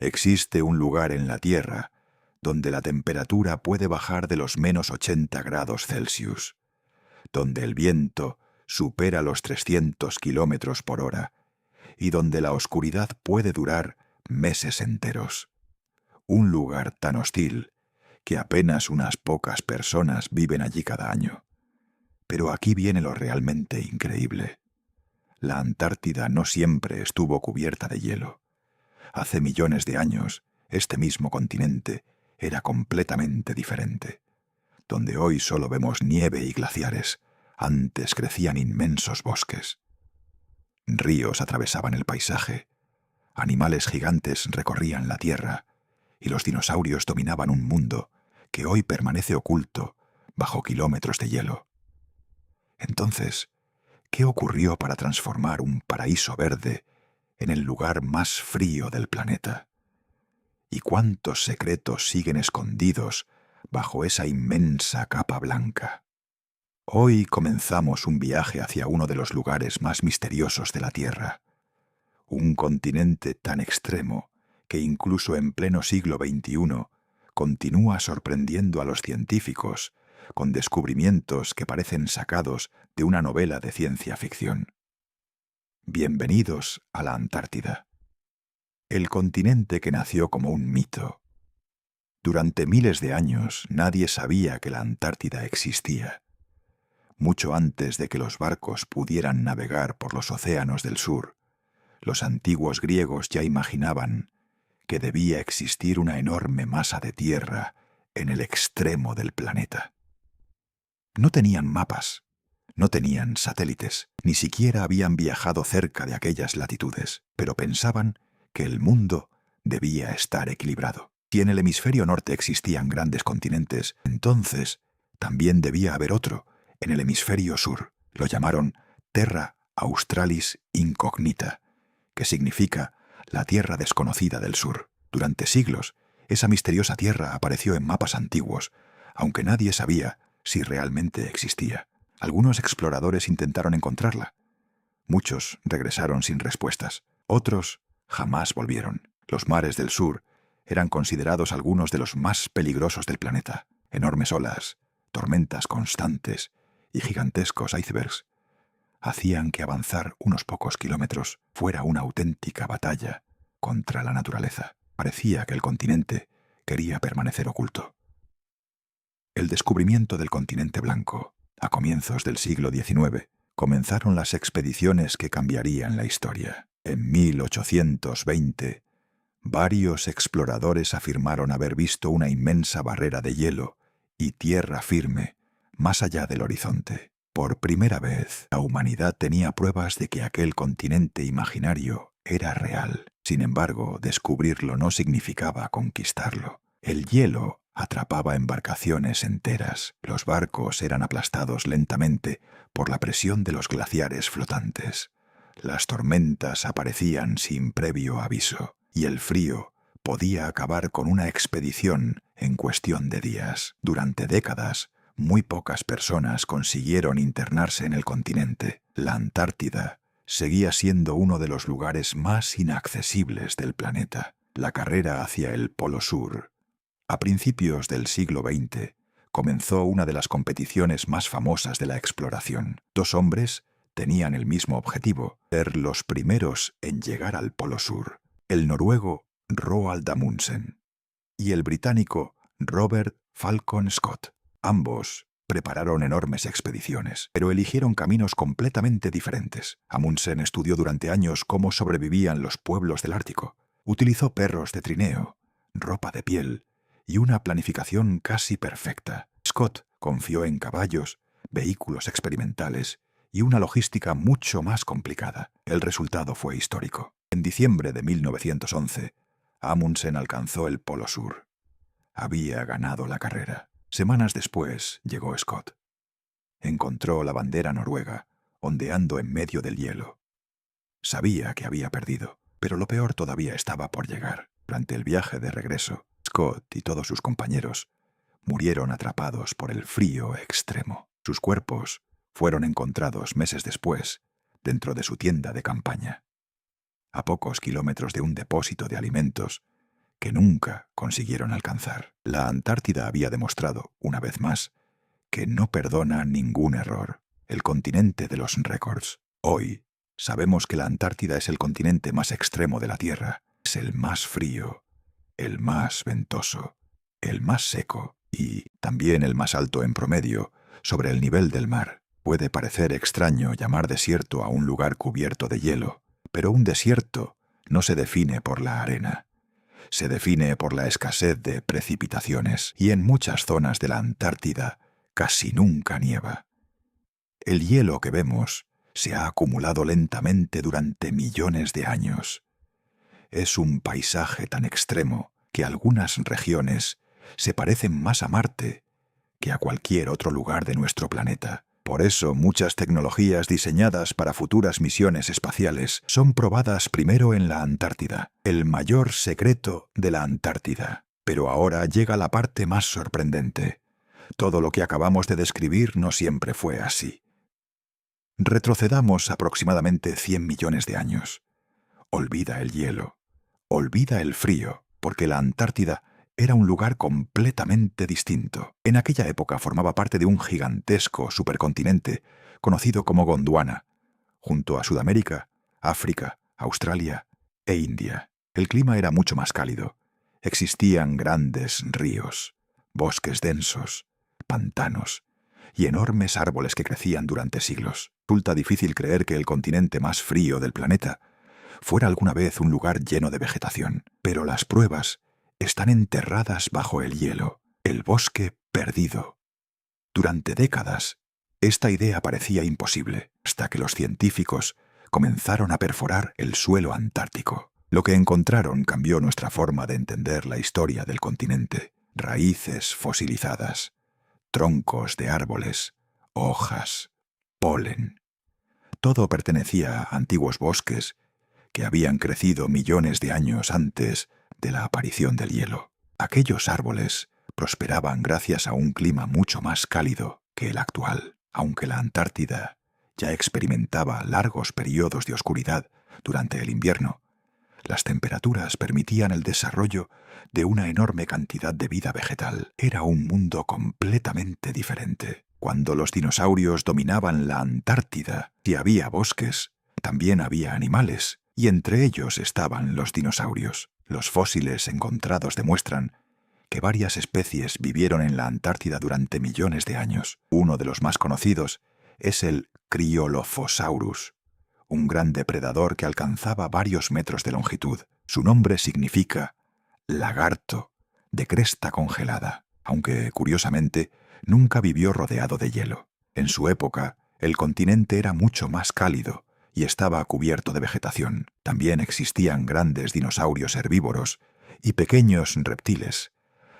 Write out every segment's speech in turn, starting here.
Existe un lugar en la Tierra donde la temperatura puede bajar de los -80 °C, donde el viento supera los 300 km/h y donde la oscuridad puede durar meses enteros. Un lugar tan hostil que apenas unas pocas personas viven allí cada año. Pero aquí viene lo realmente increíble. La Antártida no siempre estuvo cubierta de hielo. Hace millones de años, este mismo continente era completamente diferente. Donde hoy solo vemos nieve y glaciares, antes crecían inmensos bosques. Ríos atravesaban el paisaje, animales gigantes recorrían la tierra, y los dinosaurios dominaban un mundo que hoy permanece oculto bajo kilómetros de hielo. Entonces, ¿qué ocurrió para transformar un paraíso verde en el lugar más frío del planeta? ¿Y cuántos secretos siguen escondidos bajo esa inmensa capa blanca? Hoy comenzamos un viaje hacia uno de los lugares más misteriosos de la Tierra. Un continente tan extremo que incluso en pleno siglo XXI continúa sorprendiendo a los científicos con descubrimientos que parecen sacados de una novela de ciencia ficción. Bienvenidos a la Antártida, el continente que nació como un mito. Durante miles de años nadie sabía que la Antártida existía. Mucho antes de que los barcos pudieran navegar por los océanos del sur, los antiguos griegos ya imaginaban que debía existir una enorme masa de tierra en el extremo del planeta. No tenían mapas, no tenían satélites, ni siquiera habían viajado cerca de aquellas latitudes, pero pensaban que el mundo debía estar equilibrado. Si en el hemisferio norte existían grandes continentes, entonces también debía haber otro en el hemisferio sur. Lo llamaron Terra Australis Incognita, que significa la tierra desconocida del sur. Durante siglos, esa misteriosa tierra apareció en mapas antiguos, aunque nadie sabía si realmente existía. Algunos exploradores intentaron encontrarla. Muchos regresaron sin respuestas. Otros jamás volvieron. Los mares del sur eran considerados algunos de los más peligrosos del planeta. Enormes olas, tormentas constantes y gigantescos icebergs hacían que avanzar unos pocos kilómetros fuera una auténtica batalla contra la naturaleza. Parecía que el continente quería permanecer oculto. El descubrimiento del continente blanco, a comienzos del siglo XIX, comenzaron las expediciones que cambiarían la historia. En 1820, varios exploradores afirmaron haber visto una inmensa barrera de hielo y tierra firme más allá del horizonte. Por primera vez, la humanidad tenía pruebas de que aquel continente imaginario era real. Sin embargo, descubrirlo no significaba conquistarlo. El hielo atrapaba embarcaciones enteras. Los barcos eran aplastados lentamente por la presión de los glaciares flotantes. Las tormentas aparecían sin previo aviso, y el frío podía acabar con una expedición en cuestión de días. Durante décadas, muy pocas personas consiguieron internarse en el continente. La Antártida seguía siendo uno de los lugares más inaccesibles del planeta. La carrera hacia el Polo Sur. A principios del siglo XX comenzó una de las competiciones más famosas de la exploración. Dos hombres tenían el mismo objetivo: ser los primeros en llegar al Polo Sur. El noruego Roald Amundsen y el británico Robert Falcon Scott. Ambos prepararon enormes expediciones, pero eligieron caminos completamente diferentes. Amundsen estudió durante años cómo sobrevivían los pueblos del Ártico. Utilizó perros de trineo, ropa de piel y una planificación casi perfecta. Scott confió en caballos, vehículos experimentales y una logística mucho más complicada. El resultado fue histórico. En diciembre de 1911, Amundsen alcanzó el Polo Sur. Había ganado la carrera. Semanas después llegó Scott. Encontró la bandera noruega ondeando en medio del hielo. Sabía que había perdido, pero lo peor todavía estaba por llegar. Durante el viaje de regreso, Scott y todos sus compañeros murieron atrapados por el frío extremo. Sus cuerpos fueron encontrados meses después dentro de su tienda de campaña. A pocos kilómetros de un depósito de alimentos, que nunca consiguieron alcanzar. La Antártida había demostrado, una vez más, que no perdona ningún error. El continente de los récords. Hoy sabemos que la Antártida es el continente más extremo de la Tierra. Es el más frío, el más ventoso, el más seco y también el más alto en promedio sobre el nivel del mar. Puede parecer extraño llamar desierto a un lugar cubierto de hielo, pero un desierto no se define por la arena. Se define por la escasez de precipitaciones y en muchas zonas de la Antártida casi nunca nieva. El hielo que vemos se ha acumulado lentamente durante millones de años. Es un paisaje tan extremo que algunas regiones se parecen más a Marte que a cualquier otro lugar de nuestro planeta. Por eso muchas tecnologías diseñadas para futuras misiones espaciales son probadas primero en la Antártida, el mayor secreto de la Antártida. Pero ahora llega la parte más sorprendente. Todo lo que acabamos de describir no siempre fue así. Retrocedamos aproximadamente 100 millones de años. Olvida el hielo, olvida el frío, porque la Antártida era un lugar completamente distinto. En aquella época formaba parte de un gigantesco supercontinente conocido como Gondwana, junto a Sudamérica, África, Australia e India. El clima era mucho más cálido. Existían grandes ríos, bosques densos, pantanos y enormes árboles que crecían durante siglos. Resulta difícil creer que el continente más frío del planeta fuera alguna vez un lugar lleno de vegetación, pero las pruebas están enterradas bajo el hielo, el bosque perdido. Durante décadas, esta idea parecía imposible, hasta que los científicos comenzaron a perforar el suelo antártico. Lo que encontraron cambió nuestra forma de entender la historia del continente. Raíces fosilizadas, troncos de árboles, hojas, polen. Todo pertenecía a antiguos bosques que habían crecido millones de años antes de la aparición del hielo. Aquellos árboles prosperaban gracias a un clima mucho más cálido que el actual, aunque la Antártida ya experimentaba largos periodos de oscuridad durante el invierno. Las temperaturas permitían el desarrollo de una enorme cantidad de vida vegetal. Era un mundo completamente diferente. Cuando los dinosaurios dominaban la Antártida, si había bosques, también había animales, y entre ellos estaban los dinosaurios. Los fósiles encontrados demuestran que varias especies vivieron en la Antártida durante millones de años. Uno de los más conocidos es el Cryolophosaurus, un gran depredador que alcanzaba varios metros de longitud. Su nombre significa lagarto de cresta congelada, aunque, curiosamente, nunca vivió rodeado de hielo. En su época, el continente era mucho más cálido y estaba cubierto de vegetación. También existían grandes dinosaurios herbívoros y pequeños reptiles,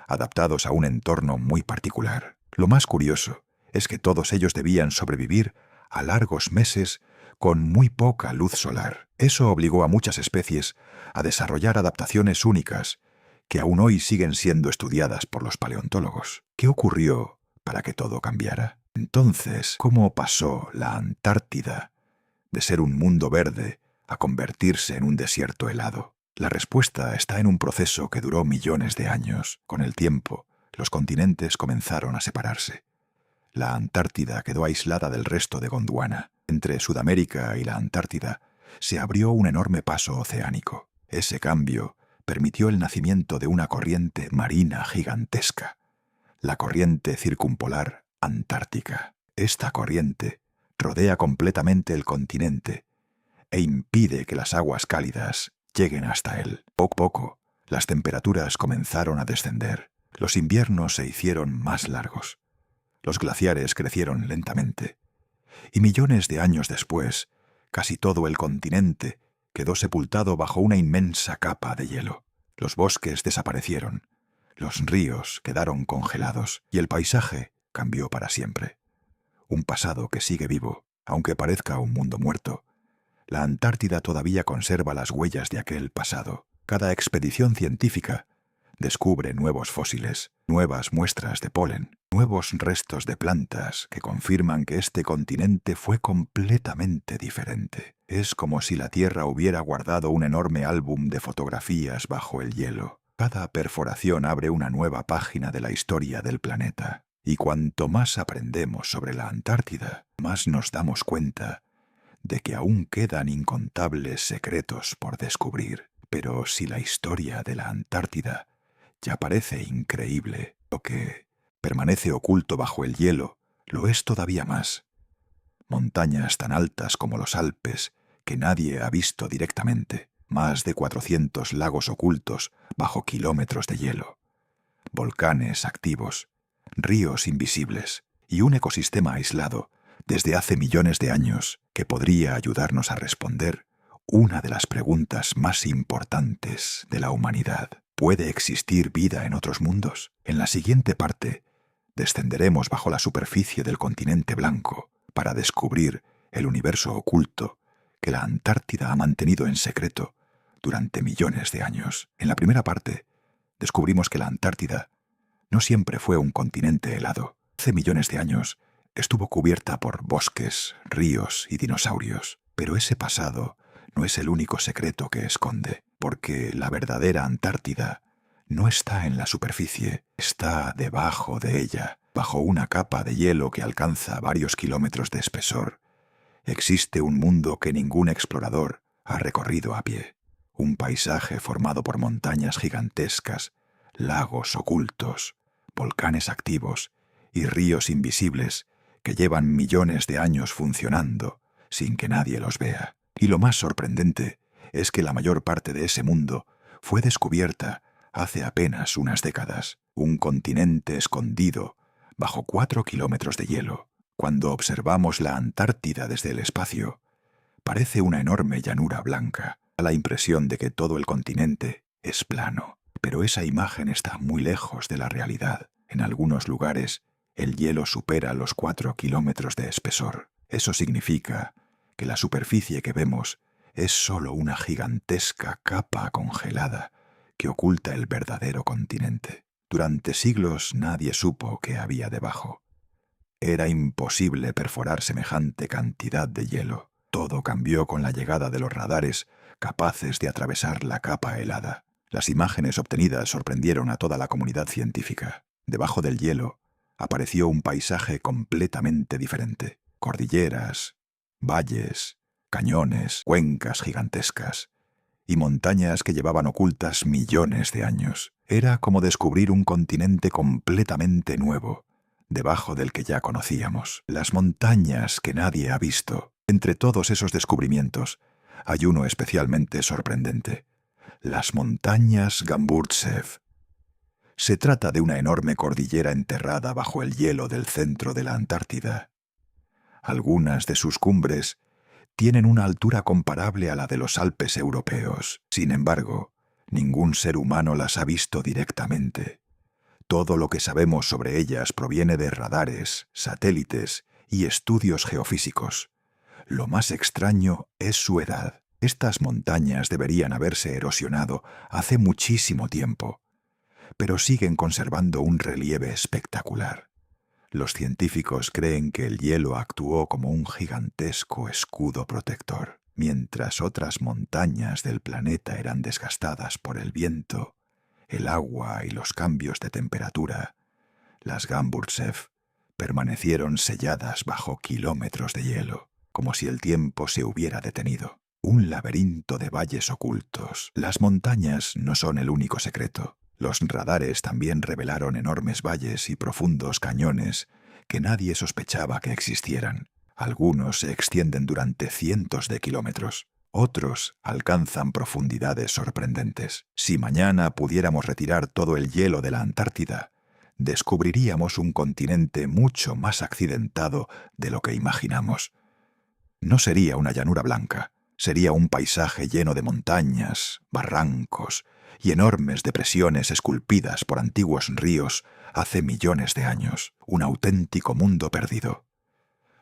adaptados a un entorno muy particular. Lo más curioso es que todos ellos debían sobrevivir a largos meses con muy poca luz solar. Eso obligó a muchas especies a desarrollar adaptaciones únicas que aún hoy siguen siendo estudiadas por los paleontólogos. ¿Qué ocurrió para que todo cambiara? Entonces, ¿cómo pasó la Antártida de ser un mundo verde a convertirse en un desierto helado? La respuesta está en un proceso que duró millones de años. Con el tiempo, los continentes comenzaron a separarse. La Antártida quedó aislada del resto de Gondwana. Entre Sudamérica y la Antártida se abrió un enorme paso oceánico. Ese cambio permitió el nacimiento de una corriente marina gigantesca, la corriente circumpolar antártica. Esta corriente rodea completamente el continente e impide que las aguas cálidas lleguen hasta él. Poco a poco, las temperaturas comenzaron a descender. Los inviernos se hicieron más largos. Los glaciares crecieron lentamente. Y millones de años después, casi todo el continente quedó sepultado bajo una inmensa capa de hielo. Los bosques desaparecieron, los ríos quedaron congelados y el paisaje cambió para siempre. Un pasado que sigue vivo, aunque parezca un mundo muerto. La Antártida todavía conserva las huellas de aquel pasado. Cada expedición científica descubre nuevos fósiles, nuevas muestras de polen, nuevos restos de plantas que confirman que este continente fue completamente diferente. Es como si la Tierra hubiera guardado un enorme álbum de fotografías bajo el hielo. Cada perforación abre una nueva página de la historia del planeta. Y cuanto más aprendemos sobre la Antártida, más nos damos cuenta de que aún quedan incontables secretos por descubrir. Pero si la historia de la Antártida ya parece increíble, lo que permanece oculto bajo el hielo lo es todavía más. Montañas tan altas como los Alpes que nadie ha visto directamente, más de 400 lagos ocultos bajo kilómetros de hielo, volcanes activos, ríos invisibles y un ecosistema aislado desde hace millones de años que podría ayudarnos a responder una de las preguntas más importantes de la humanidad. ¿Puede existir vida en otros mundos? En la siguiente parte, descenderemos bajo la superficie del continente blanco para descubrir el universo oculto que la Antártida ha mantenido en secreto durante millones de años. En la primera parte, descubrimos que la Antártida no siempre fue un continente helado. Hace millones de años estuvo cubierta por bosques, ríos y dinosaurios. Pero ese pasado no es el único secreto que esconde, porque la verdadera Antártida no está en la superficie, está debajo de ella, bajo una capa de hielo que alcanza varios kilómetros de espesor. Existe un mundo que ningún explorador ha recorrido a pie, un paisaje formado por montañas gigantescas, lagos ocultos, volcanes activos y ríos invisibles que llevan millones de años funcionando sin que nadie los vea. Y lo más sorprendente es que la mayor parte de ese mundo fue descubierta hace apenas unas décadas, un continente escondido bajo 4 kilómetros de hielo. Cuando observamos la Antártida desde el espacio, parece una enorme llanura blanca. Da la impresión de que todo el continente es plano, pero esa imagen está muy lejos de la realidad. En algunos lugares, el hielo supera los 4 kilómetros de espesor. Eso significa que la superficie que vemos es solo una gigantesca capa congelada que oculta el verdadero continente. Durante siglos nadie supo qué había debajo. Era imposible perforar semejante cantidad de hielo. Todo cambió con la llegada de los radares capaces de atravesar la capa helada. Las imágenes obtenidas sorprendieron a toda la comunidad científica. Debajo del hielo apareció un paisaje completamente diferente. Cordilleras, valles, cañones, cuencas gigantescas y montañas que llevaban ocultas millones de años. Era como descubrir un continente completamente nuevo, debajo del que ya conocíamos. Las montañas que nadie ha visto. Entre todos esos descubrimientos, hay uno especialmente sorprendente: las montañas Gamburtsev. Se trata de una enorme cordillera enterrada bajo el hielo del centro de la Antártida. Algunas de sus cumbres tienen una altura comparable a la de los Alpes europeos. Sin embargo, ningún ser humano las ha visto directamente. Todo lo que sabemos sobre ellas proviene de radares, satélites y estudios geofísicos. Lo más extraño es su edad. Estas montañas deberían haberse erosionado hace muchísimo tiempo, pero siguen conservando un relieve espectacular. Los científicos creen que el hielo actuó como un gigantesco escudo protector. Mientras otras montañas del planeta eran desgastadas por el viento, el agua y los cambios de temperatura, las Gamburtsev permanecieron selladas bajo kilómetros de hielo, como si el tiempo se hubiera detenido. Un laberinto de valles ocultos. Las montañas no son el único secreto. Los radares también revelaron enormes valles y profundos cañones que nadie sospechaba que existieran. Algunos se extienden durante cientos de kilómetros. Otros alcanzan profundidades sorprendentes. Si mañana pudiéramos retirar todo el hielo de la Antártida, descubriríamos un continente mucho más accidentado de lo que imaginamos. No sería una llanura blanca, sería un paisaje lleno de montañas, barrancos y enormes depresiones esculpidas por antiguos ríos hace millones de años. Un auténtico mundo perdido.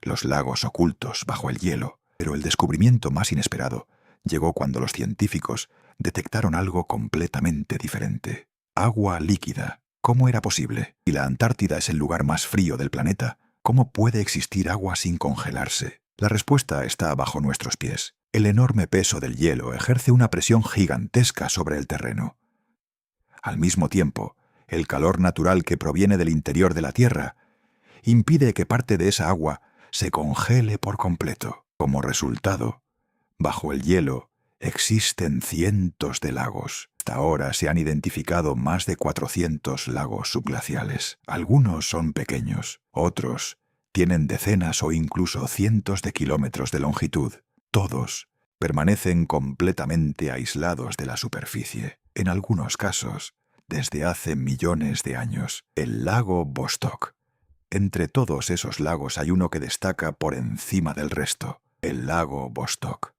Los lagos ocultos bajo el hielo. Pero el descubrimiento más inesperado llegó cuando los científicos detectaron algo completamente diferente. Agua líquida. ¿Cómo era posible? Si la Antártida es el lugar más frío del planeta, ¿cómo puede existir agua sin congelarse? La respuesta está bajo nuestros pies. El enorme peso del hielo ejerce una presión gigantesca sobre el terreno. Al mismo tiempo, el calor natural que proviene del interior de la Tierra impide que parte de esa agua se congele por completo. Como resultado, bajo el hielo existen cientos de lagos. Hasta ahora se han identificado más de 400 lagos subglaciales. Algunos son pequeños, otros tienen decenas o incluso cientos de kilómetros de longitud. Todos permanecen completamente aislados de la superficie. En algunos casos, desde hace millones de años. El lago Vostok. Entre todos esos lagos hay uno que destaca por encima del resto. El lago Vostok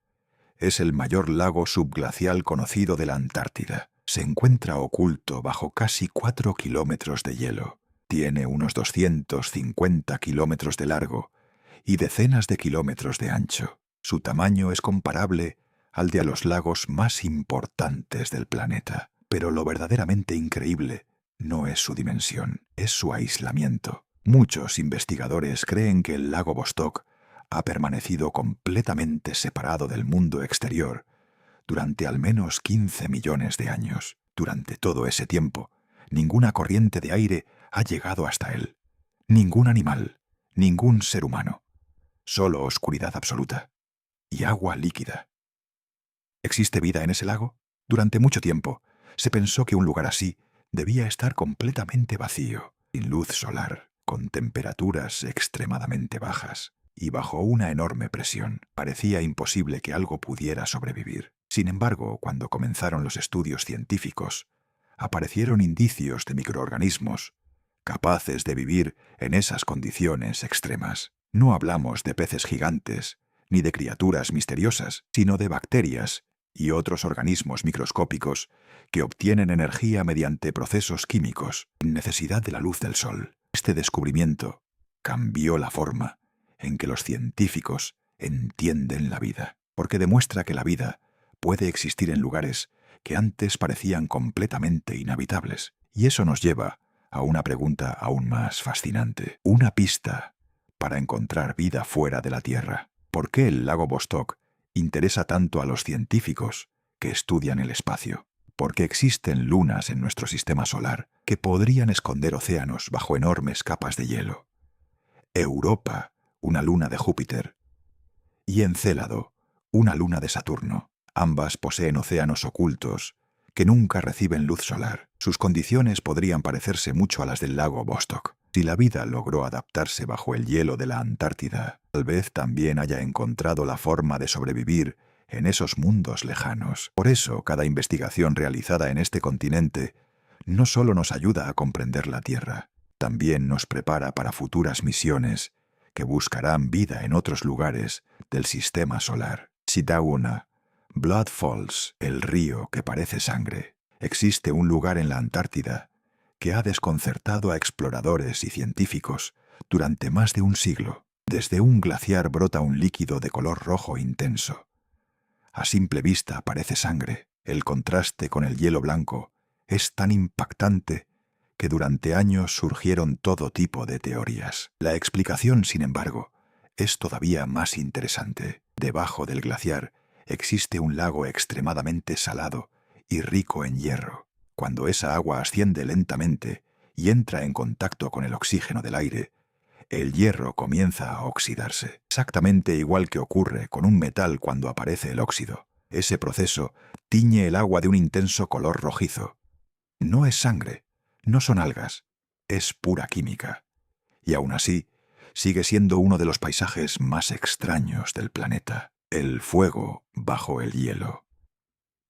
es el mayor lago subglacial conocido de la Antártida. Se encuentra oculto bajo casi 4 kilómetros de hielo. Tiene unos 250 kilómetros de largo y decenas de kilómetros de ancho. Su tamaño es comparable al de los lagos más importantes del planeta. Pero lo verdaderamente increíble no es su dimensión, es su aislamiento. Muchos investigadores creen que el lago Vostok ha permanecido completamente separado del mundo exterior durante al menos 15 millones de años. Durante todo ese tiempo, ninguna corriente de aire ha llegado hasta él. Ningún animal, ningún ser humano. Solo oscuridad absoluta y agua líquida. ¿Existe vida en ese lago? Durante mucho tiempo, se pensó que un lugar así debía estar completamente vacío, sin luz solar, con temperaturas extremadamente bajas y bajo una enorme presión. Parecía imposible que algo pudiera sobrevivir. Sin embargo, cuando comenzaron los estudios científicos, aparecieron indicios de microorganismos capaces de vivir en esas condiciones extremas. No hablamos de peces gigantes, ni de criaturas misteriosas, sino de bacterias y otros organismos microscópicos que obtienen energía mediante procesos químicos, sin necesidad de la luz del sol. Este descubrimiento cambió la forma en que los científicos entienden la vida, porque demuestra que la vida puede existir en lugares que antes parecían completamente inhabitables. Y eso nos lleva a una pregunta aún más fascinante, una pista para encontrar vida fuera de la Tierra. ¿Por qué el lago Vostok interesa tanto a los científicos que estudian el espacio? Porque existen lunas en nuestro sistema solar que podrían esconder océanos bajo enormes capas de hielo. Europa, una luna de Júpiter, y Encélado, una luna de Saturno. Ambas poseen océanos ocultos que nunca reciben luz solar. Sus condiciones podrían parecerse mucho a las del lago Vostok. Si la vida logró adaptarse bajo el hielo de la Antártida, tal vez también haya encontrado la forma de sobrevivir en esos mundos lejanos. Por eso, cada investigación realizada en este continente no solo nos ayuda a comprender la Tierra, también nos prepara para futuras misiones que buscarán vida en otros lugares del sistema solar. Sitauna, Blood Falls, el río que parece sangre. Existe un lugar en la Antártida que ha desconcertado a exploradores y científicos durante más de un siglo. Desde un glaciar brota un líquido de color rojo intenso. A simple vista parece sangre. El contraste con el hielo blanco es tan impactante que durante años surgieron todo tipo de teorías. La explicación, sin embargo, es todavía más interesante. Debajo del glaciar existe un lago extremadamente salado y rico en hierro. Cuando esa agua asciende lentamente y entra en contacto con el oxígeno del aire, el hierro comienza a oxidarse, exactamente igual que ocurre con un metal cuando aparece el óxido. Ese proceso tiñe el agua de un intenso color rojizo. No es sangre, no son algas, es pura química. Y aún así, sigue siendo uno de los paisajes más extraños del planeta. El fuego bajo el hielo.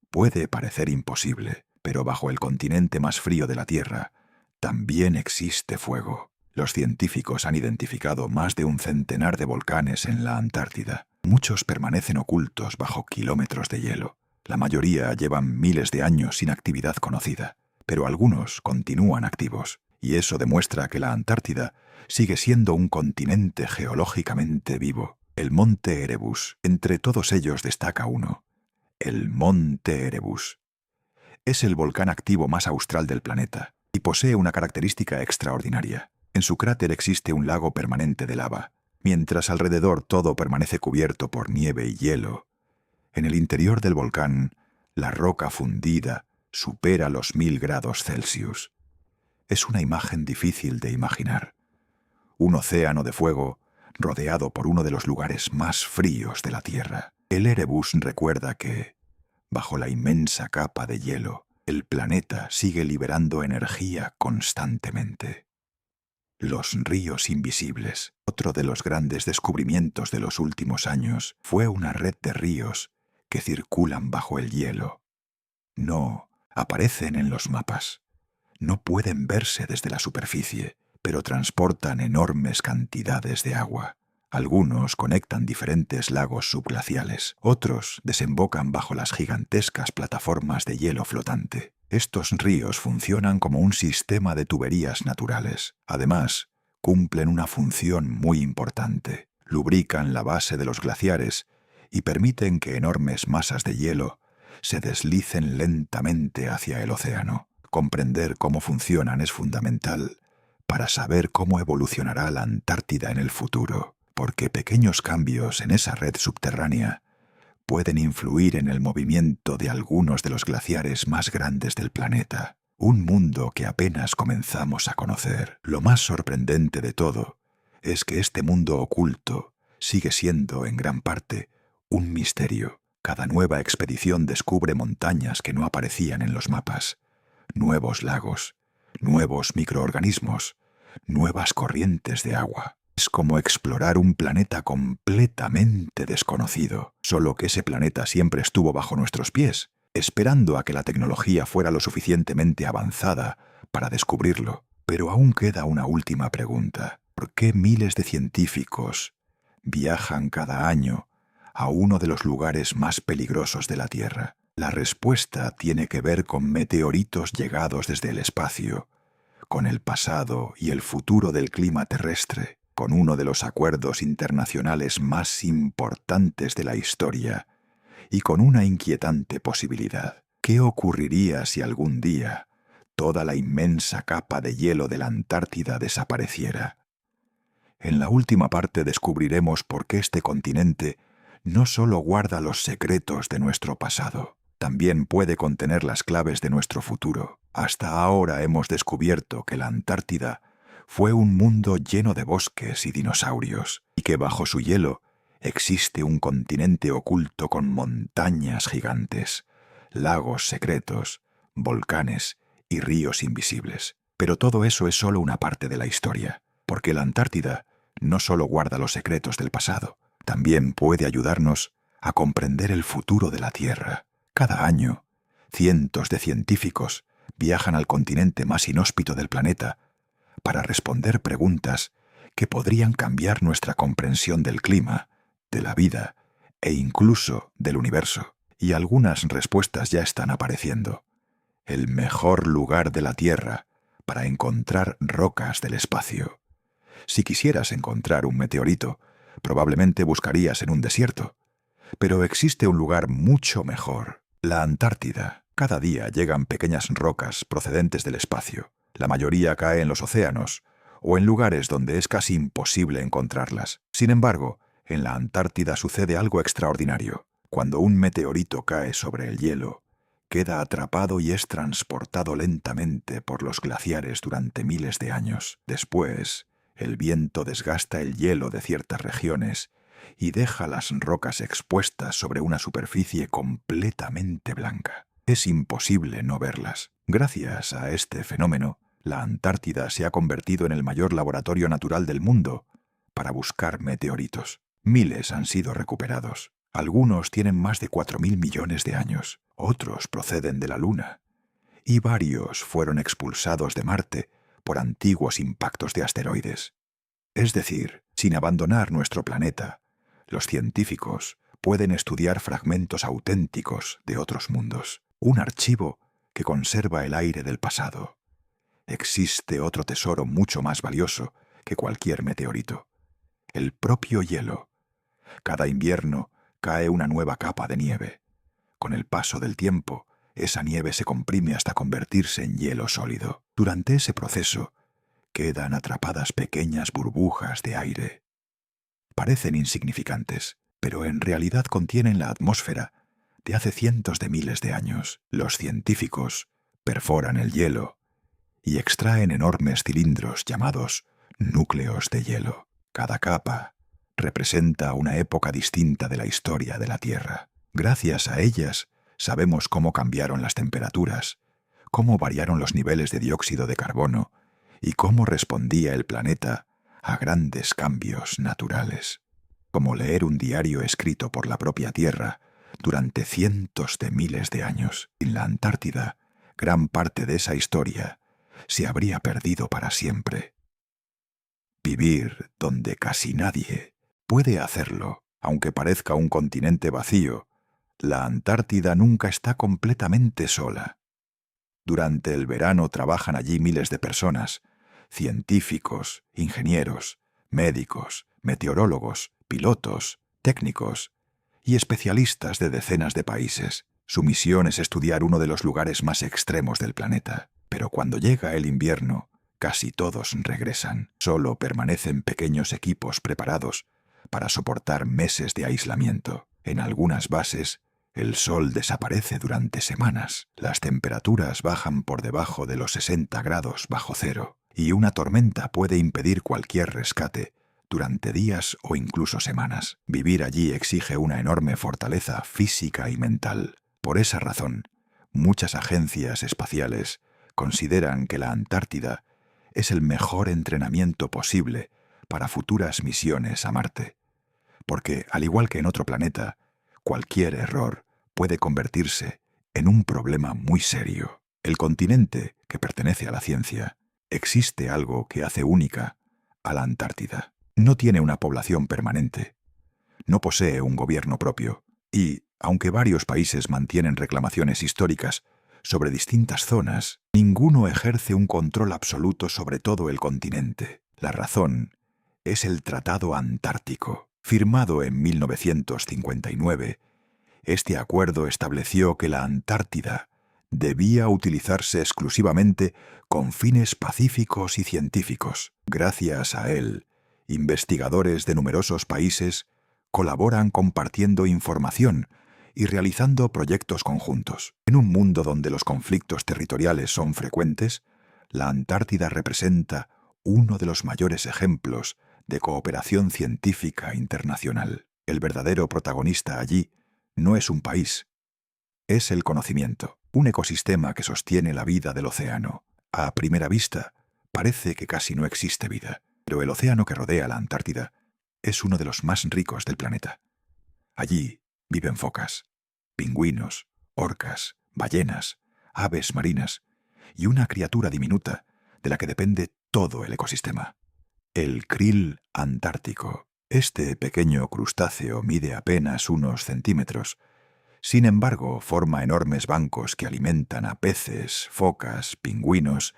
Puede parecer imposible, pero bajo el continente más frío de la Tierra también existe fuego. Los científicos han identificado más de un centenar de volcanes en la Antártida. Muchos permanecen ocultos bajo kilómetros de hielo. La mayoría llevan miles de años sin actividad conocida, pero algunos continúan activos. Y eso demuestra que la Antártida sigue siendo un continente geológicamente vivo. El monte Erebus. Entre todos ellos destaca uno. El monte Erebus. Es el volcán activo más austral del planeta y posee una característica extraordinaria. En su cráter existe un lago permanente de lava, mientras alrededor todo permanece cubierto por nieve y hielo. En el interior del volcán, la roca fundida supera los 1000 grados Celsius. Es una imagen difícil de imaginar. Un océano de fuego rodeado por uno de los lugares más fríos de la Tierra. El Erebus recuerda que, bajo la inmensa capa de hielo, el planeta sigue liberando energía constantemente. Los ríos invisibles. Otro de los grandes descubrimientos de los últimos años fue una red de ríos que circulan bajo el hielo. No aparecen en los mapas. No pueden verse desde la superficie, pero transportan enormes cantidades de agua. Algunos conectan diferentes lagos subglaciales, otros desembocan bajo las gigantescas plataformas de hielo flotante. Estos ríos funcionan como un sistema de tuberías naturales. Además, cumplen una función muy importante. Lubrican la base de los glaciares y permiten que enormes masas de hielo se deslicen lentamente hacia el océano. Comprender cómo funcionan es fundamental para saber cómo evolucionará la Antártida en el futuro, porque pequeños cambios en esa red subterránea pueden influir en el movimiento de algunos de los glaciares más grandes del planeta, un mundo que apenas comenzamos a conocer. Lo más sorprendente de todo es que este mundo oculto sigue siendo, en gran parte, un misterio. Cada nueva expedición descubre montañas que no aparecían en los mapas, nuevos lagos, nuevos microorganismos, nuevas corrientes de agua. Es como explorar un planeta completamente desconocido, solo que ese planeta siempre estuvo bajo nuestros pies, esperando a que la tecnología fuera lo suficientemente avanzada para descubrirlo. Pero aún queda una última pregunta. ¿Por qué miles de científicos viajan cada año a uno de los lugares más peligrosos de la Tierra? La respuesta tiene que ver con meteoritos llegados desde el espacio, con el pasado y el futuro del clima terrestre, con uno de los acuerdos internacionales más importantes de la historia y con una inquietante posibilidad. ¿Qué ocurriría si algún día toda la inmensa capa de hielo de la Antártida desapareciera? En la última parte descubriremos por qué este continente no solo guarda los secretos de nuestro pasado, también puede contener las claves de nuestro futuro. Hasta ahora hemos descubierto que la Antártida fue un mundo lleno de bosques y dinosaurios, y que bajo su hielo existe un continente oculto con montañas gigantes, lagos secretos, volcanes y ríos invisibles. Pero todo eso es solo una parte de la historia, porque la Antártida no solo guarda los secretos del pasado, también puede ayudarnos a comprender el futuro de la Tierra. Cada año, cientos de científicos viajan al continente más inhóspito del planeta para responder preguntas que podrían cambiar nuestra comprensión del clima, de la vida e incluso del universo. Y algunas respuestas ya están apareciendo. El mejor lugar de la Tierra para encontrar rocas del espacio. Si quisieras encontrar un meteorito, probablemente buscarías en un desierto. Pero existe un lugar mucho mejor, la Antártida. Cada día llegan pequeñas rocas procedentes del espacio. La mayoría cae en los océanos o en lugares donde es casi imposible encontrarlas. Sin embargo, en la Antártida sucede algo extraordinario. Cuando un meteorito cae sobre el hielo, queda atrapado y es transportado lentamente por los glaciares durante miles de años. Después, el viento desgasta el hielo de ciertas regiones y deja las rocas expuestas sobre una superficie completamente blanca. Es imposible no verlas. Gracias a este fenómeno, la Antártida se ha convertido en el mayor laboratorio natural del mundo para buscar meteoritos. Miles han sido recuperados. Algunos tienen más de 4.000 millones de años. Otros proceden de la Luna. Y varios fueron expulsados de Marte por antiguos impactos de asteroides. Es decir, sin abandonar nuestro planeta, los científicos pueden estudiar fragmentos auténticos de otros mundos. Un archivo que conserva el aire del pasado. Existe otro tesoro mucho más valioso que cualquier meteorito. El propio hielo. Cada invierno cae una nueva capa de nieve. Con el paso del tiempo, esa nieve se comprime hasta convertirse en hielo sólido. Durante ese proceso, quedan atrapadas pequeñas burbujas de aire. Parecen insignificantes, pero en realidad contienen la atmósfera de hace cientos de miles de años. Los científicos perforan el hielo y extraen enormes cilindros llamados núcleos de hielo. Cada capa representa una época distinta de la historia de la Tierra. Gracias a ellas sabemos cómo cambiaron las temperaturas, cómo variaron los niveles de dióxido de carbono y cómo respondía el planeta a grandes cambios naturales. Como leer un diario escrito por la propia Tierra durante cientos de miles de años. En la Antártida, gran parte de esa historia se habría perdido para siempre. Vivir donde casi nadie puede hacerlo, aunque parezca un continente vacío, la Antártida nunca está completamente sola. Durante el verano trabajan allí miles de personas, científicos, ingenieros, médicos, meteorólogos, pilotos, técnicos y especialistas de decenas de países. Su misión es estudiar uno de los lugares más extremos del planeta. Pero cuando llega el invierno, casi todos regresan. Solo permanecen pequeños equipos preparados para soportar meses de aislamiento. En algunas bases, el sol desaparece durante semanas. Las temperaturas bajan por debajo de los 60 grados bajo cero y una tormenta puede impedir cualquier rescate durante días o incluso semanas. Vivir allí exige una enorme fortaleza física y mental. Por esa razón, muchas agencias espaciales consideran que la Antártida es el mejor entrenamiento posible para futuras misiones a Marte. Porque, al igual que en otro planeta, cualquier error puede convertirse en un problema muy serio. El continente que pertenece a la ciencia, existe algo que hace única a la Antártida. No tiene una población permanente, no posee un gobierno propio y, aunque varios países mantienen reclamaciones históricas sobre distintas zonas, ninguno ejerce un control absoluto sobre todo el continente. La razón es el Tratado Antártico. Firmado en 1959, este acuerdo estableció que la Antártida debía utilizarse exclusivamente con fines pacíficos y científicos. Gracias a él, investigadores de numerosos países colaboran compartiendo información y realizando proyectos conjuntos. En un mundo donde los conflictos territoriales son frecuentes, la Antártida representa uno de los mayores ejemplos de cooperación científica internacional. El verdadero protagonista allí no es un país, es el conocimiento, un ecosistema que sostiene la vida del océano. A primera vista, parece que casi no existe vida, pero el océano que rodea la Antártida es uno de los más ricos del planeta. Allí viven focas, pingüinos, orcas, ballenas, aves marinas y una criatura diminuta de la que depende todo el ecosistema. El krill antártico. Este pequeño crustáceo mide apenas unos centímetros. Sin embargo, forma enormes bancos que alimentan a peces, focas, pingüinos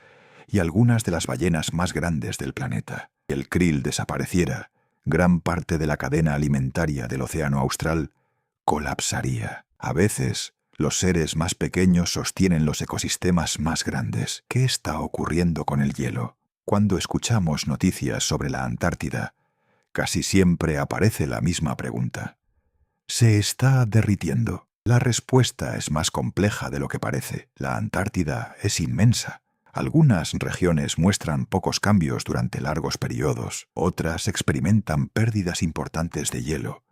y algunas de las ballenas más grandes del planeta. Si el krill desapareciera, gran parte de la cadena alimentaria del océano austral colapsaría. A veces, los seres más pequeños sostienen los ecosistemas más grandes. ¿Qué está ocurriendo con el hielo? Cuando escuchamos noticias sobre la Antártida, casi siempre aparece la misma pregunta. ¿Se está derritiendo? La respuesta es más compleja de lo que parece. La Antártida es inmensa. Algunas regiones muestran pocos cambios durante largos periodos, otras experimentan pérdidas importantes de hielo,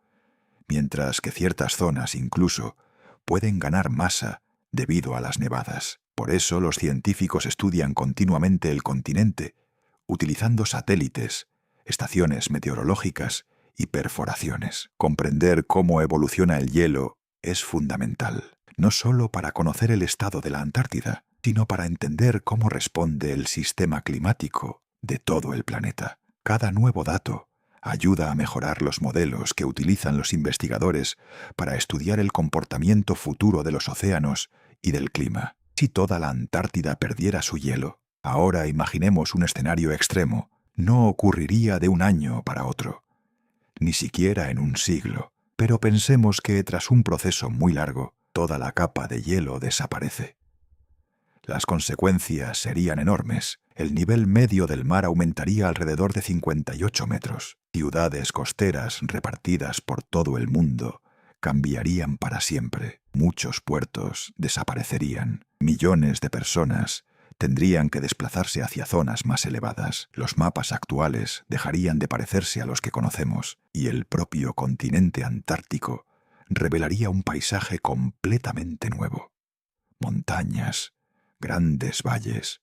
mientras que ciertas zonas incluso pueden ganar masa debido a las nevadas. Por eso los científicos estudian continuamente el continente, utilizando satélites, estaciones meteorológicas y perforaciones. Comprender cómo evoluciona el hielo es fundamental, no solo para conocer el estado de la Antártida, sino para entender cómo responde el sistema climático de todo el planeta. Cada nuevo dato ayuda a mejorar los modelos que utilizan los investigadores para estudiar el comportamiento futuro de los océanos y del clima. Si toda la Antártida perdiera su hielo, ahora imaginemos un escenario extremo, no ocurriría de un año para otro, ni siquiera en un siglo. Pero pensemos que tras un proceso muy largo, toda la capa de hielo desaparece. Las consecuencias serían enormes. El nivel medio del mar aumentaría alrededor de 58 metros. Ciudades costeras repartidas por todo el mundo cambiarían para siempre. Muchos puertos desaparecerían. Millones de personas tendrían que desplazarse hacia zonas más elevadas. Los mapas actuales dejarían de parecerse a los que conocemos y el propio continente antártico revelaría un paisaje completamente nuevo. Montañas, grandes valles,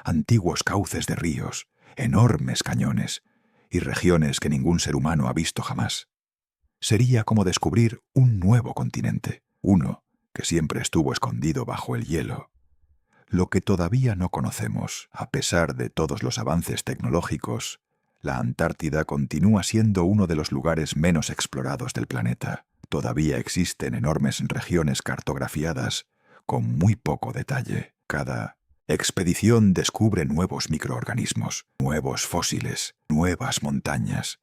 antiguos cauces de ríos, enormes cañones y regiones que ningún ser humano ha visto jamás. Sería como descubrir un nuevo continente, uno que siempre estuvo escondido bajo el hielo. Lo que todavía no conocemos, a pesar de todos los avances tecnológicos, la Antártida continúa siendo uno de los lugares menos explorados del planeta. Todavía existen enormes regiones cartografiadas con muy poco detalle. Cada expedición descubre nuevos microorganismos, nuevos fósiles, nuevas montañas,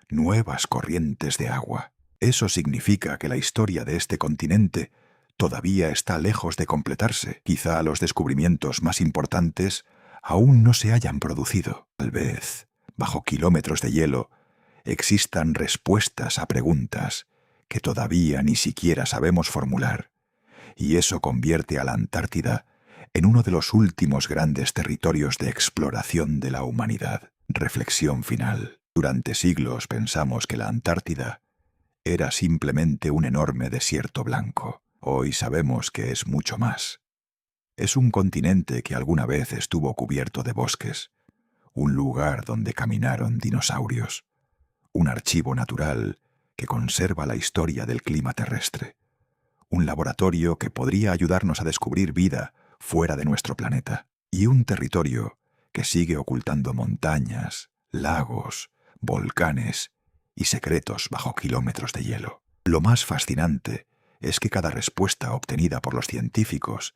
nuevas corrientes de agua. Eso significa que la historia de este continente todavía está lejos de completarse. Quizá los descubrimientos más importantes aún no se hayan producido. Tal vez, bajo kilómetros de hielo, existan respuestas a preguntas que todavía ni siquiera sabemos formular. Y eso convierte a la Antártida en uno de los últimos grandes territorios de exploración de la humanidad. Reflexión final. Durante siglos pensamos que la Antártida era simplemente un enorme desierto blanco. Hoy sabemos que es mucho más. Es un continente que alguna vez estuvo cubierto de bosques, un lugar donde caminaron dinosaurios, un archivo natural que conserva la historia del clima terrestre, un laboratorio que podría ayudarnos a descubrir vida fuera de nuestro planeta, y un territorio que sigue ocultando montañas, lagos, volcanes y secretos bajo kilómetros de hielo. Lo más fascinante es que cada respuesta obtenida por los científicos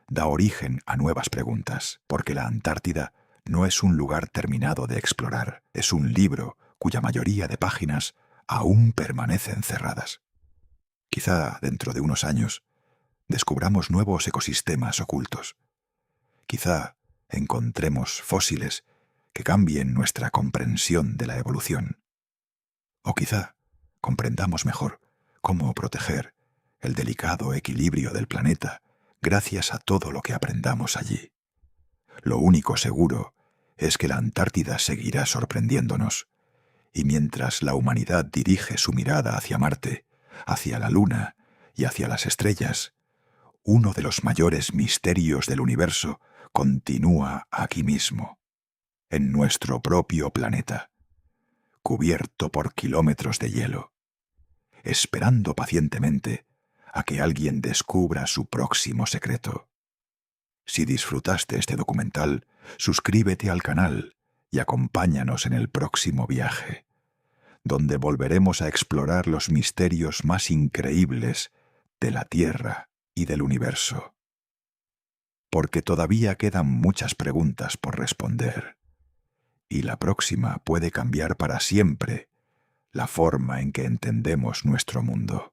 da origen a nuevas preguntas, porque la Antártida no es un lugar terminado de explorar, es un libro cuya mayoría de páginas aún permanecen cerradas. Quizá dentro de unos años descubramos nuevos ecosistemas ocultos. Quizá encontremos fósiles que cambien nuestra comprensión de la evolución. O quizá comprendamos mejor cómo proteger el delicado equilibrio del planeta gracias a todo lo que aprendamos allí. Lo único seguro es que la Antártida seguirá sorprendiéndonos, y mientras la humanidad dirige su mirada hacia Marte, hacia la Luna y hacia las estrellas, uno de los mayores misterios del universo continúa aquí mismo, en nuestro propio planeta, cubierto por kilómetros de hielo, esperando pacientemente a que alguien descubra su próximo secreto. Si disfrutaste este documental, suscríbete al canal y acompáñanos en el próximo viaje, donde volveremos a explorar los misterios más increíbles de la Tierra y del universo. Porque todavía quedan muchas preguntas por responder, y la próxima puede cambiar para siempre la forma en que entendemos nuestro mundo.